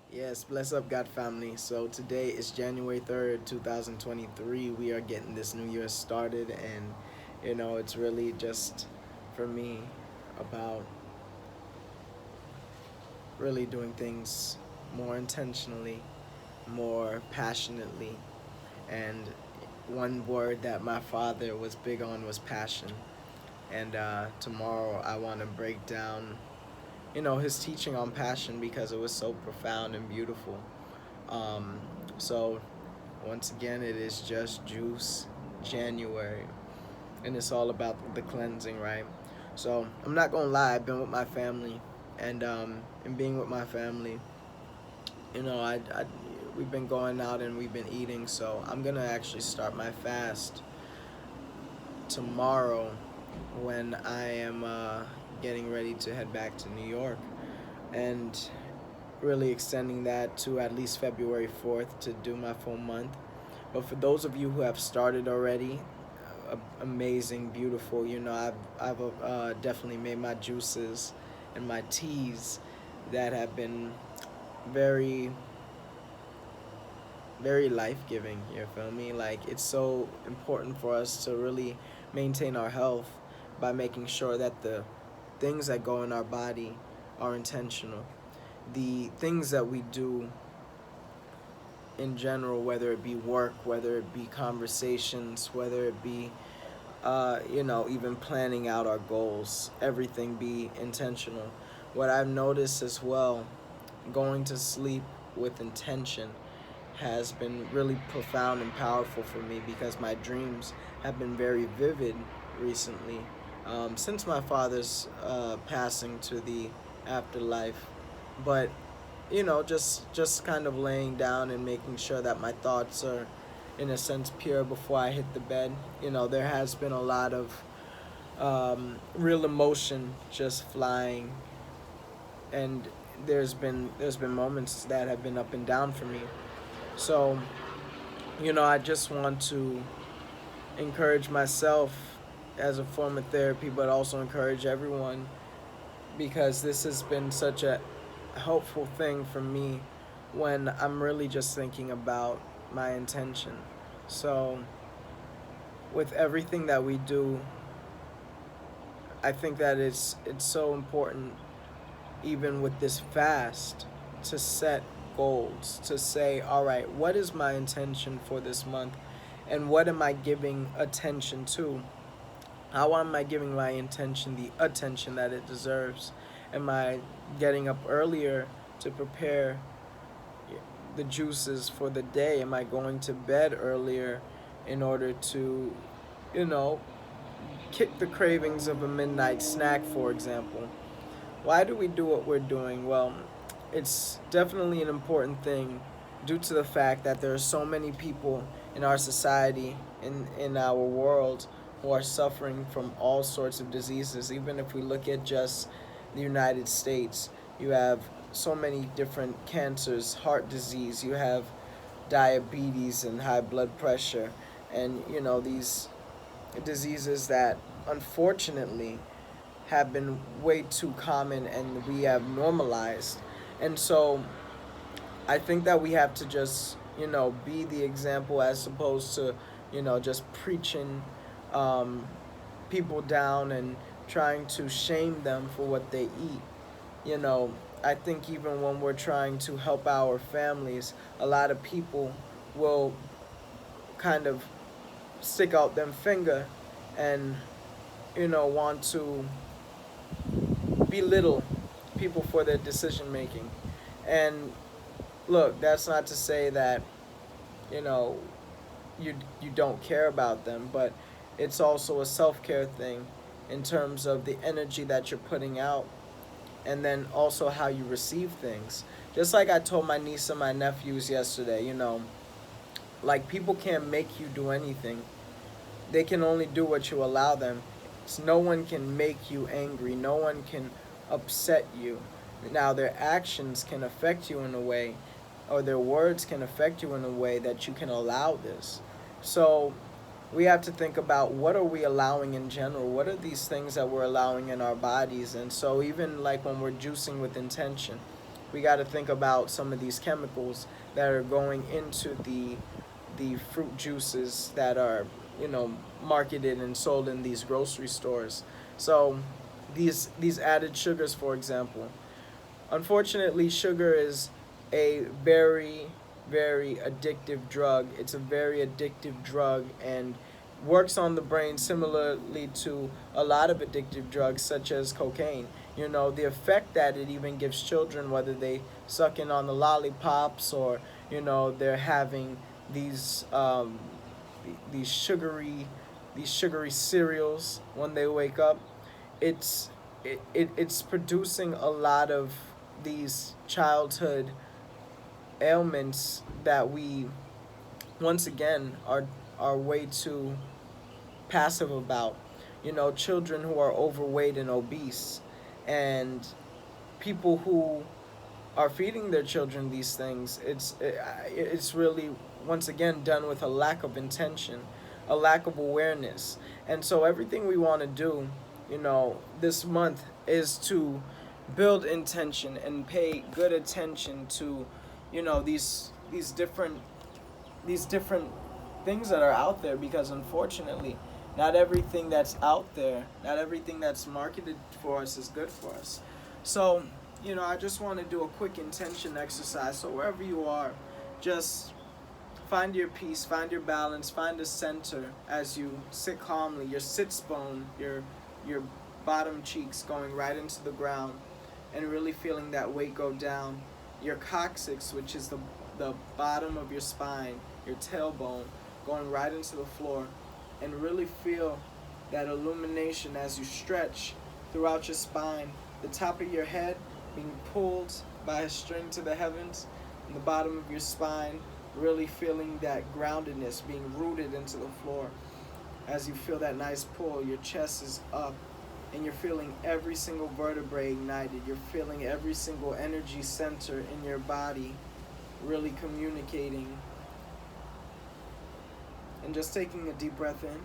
Yes, bless up, God family. So today is January 3rd, 2023. We are getting this new year started, and it's really just for me about really doing things more intentionally, more passionately. And one word that my father was big on was passion. And tomorrow I want to break down, his teaching on passion because it was so profound and beautiful. Um, so once again, it is just Juice January, and it's all about the cleansing, right? So I'm not gonna lie, I've been with my family, and being with my family, I we've been going out and we've been eating. So I'm gonna actually start my fast tomorrow when I am getting ready to head back to New York, and really extending that to at least February 4th to do my full month. But for those of you who have started already, amazing, beautiful. I've definitely made my juices and my teas that have been very, very life giving. You feel me? Like, it's so important for us to really maintain our health by making sure that the things that go in our body are intentional. The things that we do in general, whether it be work, whether it be conversations, whether it be, even planning out our goals, everything be intentional. What I've noticed as well, going to sleep with intention has been really profound and powerful for me because my dreams have been very vivid recently. Since my father's passing to the afterlife, but just kind of laying down and making sure that my thoughts are in a sense pure before I hit the bed. There has been a lot of real emotion just flying, and there's been moments that have been up and down for me. So I just want to encourage myself as a form of therapy, but also encourage everyone because this has been such a helpful thing for me when I'm really just thinking about my intention. So, with everything that we do, I think that it's so important, even with this fast, to set goals, to say, all right, what is my intention for this month, and what am I giving attention to? How am I giving my intention the attention that it deserves? Am I getting up earlier to prepare the juices for the day? Am I going to bed earlier in order to, you know, kick the cravings of a midnight snack, for example? Why do we do what we're doing? Well, it's definitely an important thing due to the fact that there are so many people in our society, in our world, who are suffering from all sorts of diseases. Even if we look at just the United States, you have so many different cancers, heart disease, you have diabetes and high blood pressure, and these diseases that unfortunately have been way too common and we have normalized. And so I think that we have to just, be the example as opposed to, just preaching um, people down and trying to shame them for what they eat. You know, I think even when we're trying to help our families, a lot of people will kind of stick out them finger and, want to belittle people for their decision making. And look, that's not to say that, you know, you don't care about them, but it's also a self-care thing in terms of the energy that you're putting out and then also how you receive things. Just like I told my niece and my nephews yesterday, like, people can't make you do anything. They can only do what you allow them. So no one can make you angry. No one can upset you. Now, their actions can affect you in a way, or their words can affect you in a way that you can allow this. So we have to think about what are we allowing in general? What are these things that we're allowing in our bodies? And so even like when we're juicing with intention, we got to think about some of these chemicals that are going into the fruit juices that are, you know, marketed and sold in these grocery stores. So these added sugars, for example. Unfortunately, sugar is a very addictive drug. It's a very addictive drug and works on the brain similarly to a lot of addictive drugs such as cocaine. You know, the effect that it even gives children, whether they sucking on the lollipops or, you know, they're having these these sugary these sugary cereals when they wake up. It's it's producing a lot of these childhood ailments that we once again are way too passive about. You know, children who are overweight and obese, and people who are feeding their children these things. It's really once again done with a lack of intention, a lack of awareness, and so everything we want to do, you know, this month is to build intention and pay good attention to, you know, these different things that are out there, because unfortunately not everything that's out there, not everything that's marketed for us is good for us. So, you know, I just want to do a quick intention exercise. So wherever you are, just find your peace, find your balance, find a center as you sit calmly, your sits bone, your bottom cheeks going right into the ground, and really feeling that weight go down. Your coccyx, which is the bottom of your spine, your tailbone, going right into the floor, and really feel that illumination as you stretch throughout your spine, the top of your head being pulled by a string to the heavens, and the bottom of your spine really feeling that groundedness, being rooted into the floor. As you feel that nice pull, your chest is up, and you're feeling every single vertebrae ignited. You're feeling every single energy center in your body really communicating. And just taking a deep breath in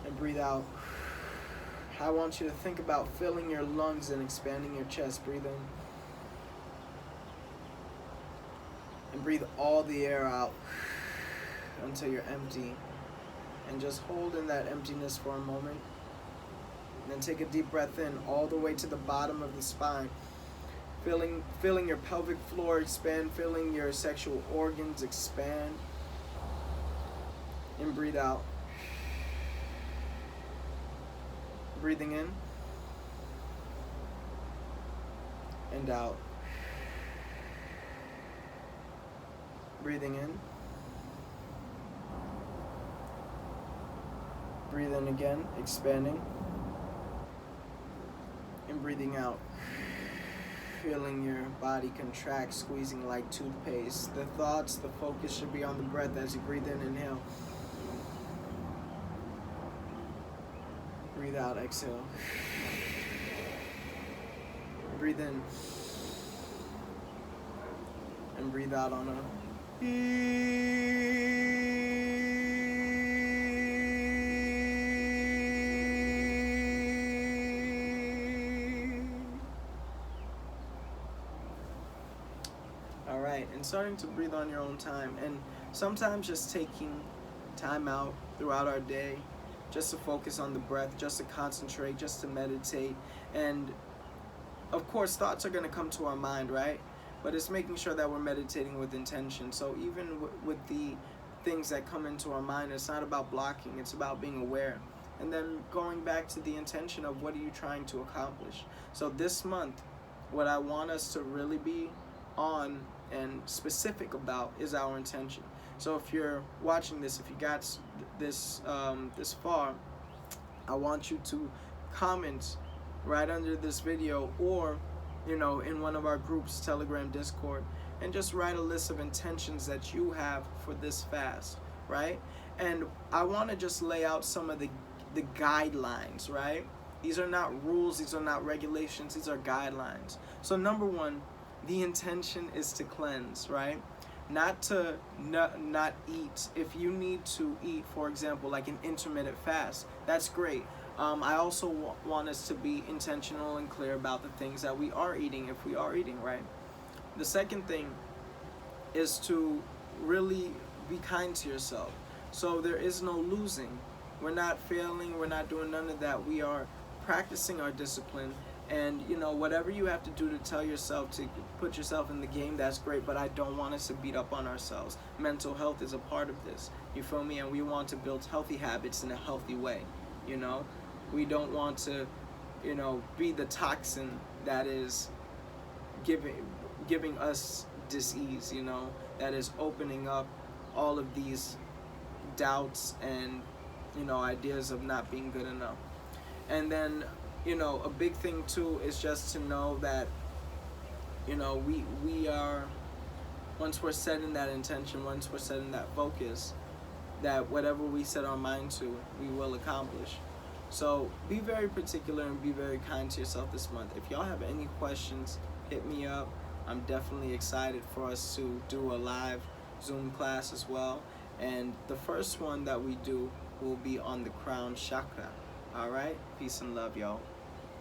and breathe out. I want you to think about filling your lungs and expanding your chest. Breathe in and breathe all the air out until you're empty. And just hold in that emptiness for a moment. And then take a deep breath in all the way to the bottom of the spine. Feeling your pelvic floor expand, feeling your sexual organs expand. And breathe out. Breathing in and out. Breathing in. Breathe in again, expanding. And breathing out. Feeling your body contract, squeezing like toothpaste. The thoughts, the focus should be on the breath as you breathe in, inhale. Breathe out, exhale. Breathe in. And breathe out on a... Alright, and starting to breathe on your own time. And sometimes just taking time out throughout our day just to focus on the breath, just to concentrate, just to meditate. And of course, thoughts are going to come to our mind, right? But it's making sure that we're meditating with intention. So even with the things that come into our mind, it's not about blocking, it's about being aware. And then going back to the intention of what are you trying to accomplish. So this month, what I want us to really be on and specific about is our intention. So if you're watching this, if you got this this far, I want you to comment right under this video, or you know, in one of our groups, Telegram, Discord, and just write a list of intentions that you have for this fast, right? And I want to just lay out some of the guidelines, right? These are not rules, these are not regulations, these are guidelines. So number one, the intention is to cleanse, right? Not to not eat. If you need to eat, for example, like an intermittent fast, that's great. I also want us to be intentional and clear about the things that we are eating, if we are eating right. The second thing is to really be kind to yourself. So there is no losing. We're not failing. We're not doing none of that. We are practicing our discipline. And whatever you have to do to tell yourself to put yourself in the game, that's great. But I don't want us to beat up on ourselves. Mental health is a part of this. You feel me? And we want to build healthy habits in a healthy way. We don't want to, be the toxin that is giving us dis-ease, that is opening up all of these doubts and ideas of not being good enough. And then a big thing too is just to know that we are, once we're setting that intention, once we're setting that focus, that whatever we set our mind to, we will accomplish. So be very particular and be very kind to yourself this month. If y'all have any questions, hit me up. I'm definitely excited for us to do a live Zoom class as well. And the first one that we do will be on the crown chakra. All right? Peace and love, y'all.